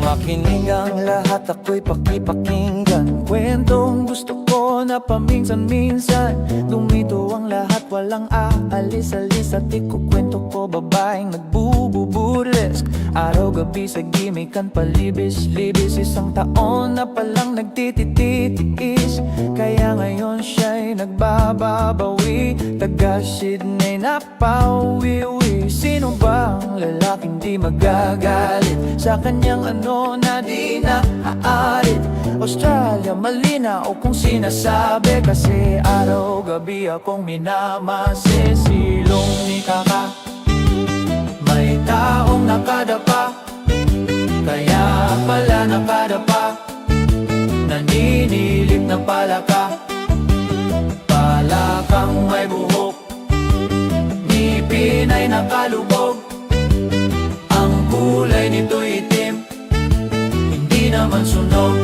makinig ang lahat, ako'y pakipakinggan. Kwentong gusto ko na paminsan-minsan. Lumito ang lahat, walang aalis-alis. At ikukwento ko babaeng nagbububurlesk. Araw-gabi sa gimikan, palibis-libis. Isang taon na palang nagtititiis. Kaya ngayon siya'y nagbababawi. Taga Sydney na pauwi-uwi. Sino ba ang lalaking di magagalit sa kanyang ano na di naaarit? Australia, malinaw kung sinasabi, kasi araw-gabi akong minamase. Silong ni Kaka, may taong nakadapa, kaya pala nakadapa. Naninilip na palaka, palakang may buhok, ngipin ay nakalubog. Ang kulay nito'y itim, hindi naman sunog.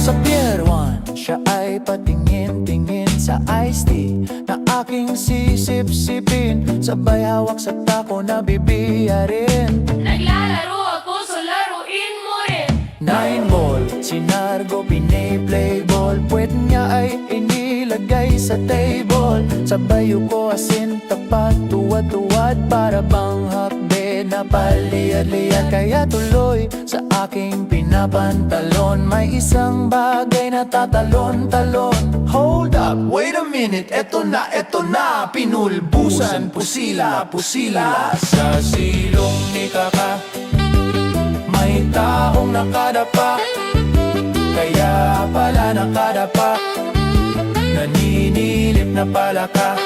Sa Pier 1, siya ay patingin-tingin sa iced tea na aking sisip-sipin. Sabay hawak sa tako na bibiyarin. Naglalaro ako, so laruin mo rin. 9 ball, sinargo, piniplay ball. Puwet niya ay inilagay sa table. Sabay ko asin, tapat, tuwad-tuwad. Para bang hakbe na paliyad-liyad. Kaya tuloy sa aking pinapantalon, may isang bagay na tatalon-talon. Hold up, wait a minute, eto na, pinulbusan, pusila sa silong ni Kaka. May taong nakadapa, kaya pala nakadapa. Naninilip na palaka,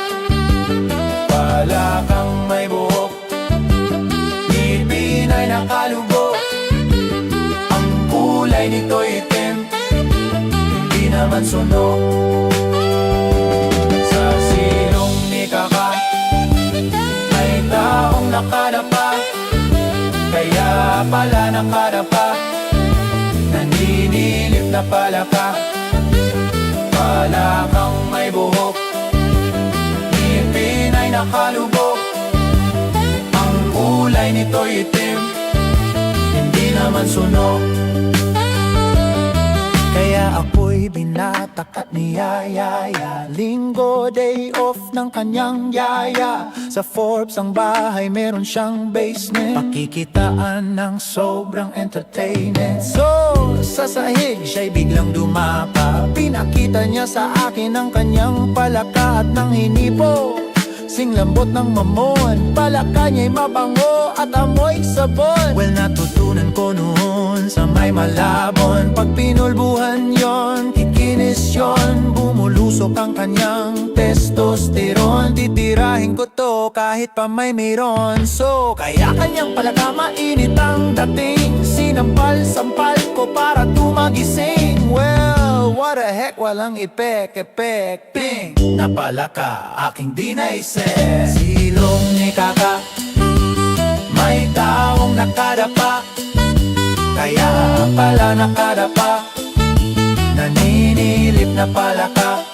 palakang may buhok, ngipin ay nakalubog. Ang kulay nito'y itim, hindi naman sunog. Sa silong ni Kaka, may taong nakadapa, kaya pala nakadapa. Naninilip na palaka, palakang may buhok, ngipin ay nakalubog. Ang kulay nito'y itim, hindi naman sunog. Kaya ako'y binatak at niyayaya. Linggo, day off ng kanyang yaya. Sa Forbes ang bahay, meron siyang basement. Pakikitaan ng sobrang entertaining. So, sa sahig siya'y biglang dumapa. Pinakita niya sa akin ang kanyang palaka at ng hinipo. Singlambot ng mamon, palaka niya'y mabango at amoy sabon. Well, natutunan ko noon sa may Malabon. Pag pinulbuhan yon, kikinis yon. Bumulusok ang kanyang testosterone. Titirahin ko to kahit pa may meron. So, kaya kanyang palaka mainit ang dating. Sinampal-sampal ko para tumagising. Well, what the heck, walang ipek-epek. Ping, napalaka, aking di naisip. Silong ni Kaka, may taong nakadapa, kaya pala nakadapa. Naninilip na palaka,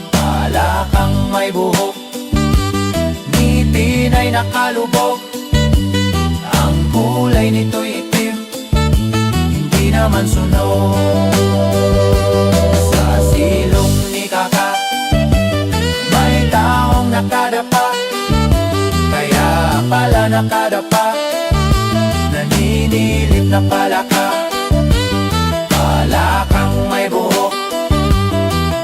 palakang may buhok, ngipin ay nakalubog. Ang kulay nito'y itim, hindi naman sunog. Sa silong ni Kaka, may taong nakadapa, kaya pala nakadapa. Naninilip na palaka, palakang may buhok,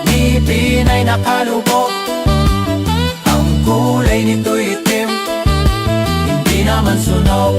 ngipin ay nakalubog. Ang kulay nito'y itim, hindi naman sunog.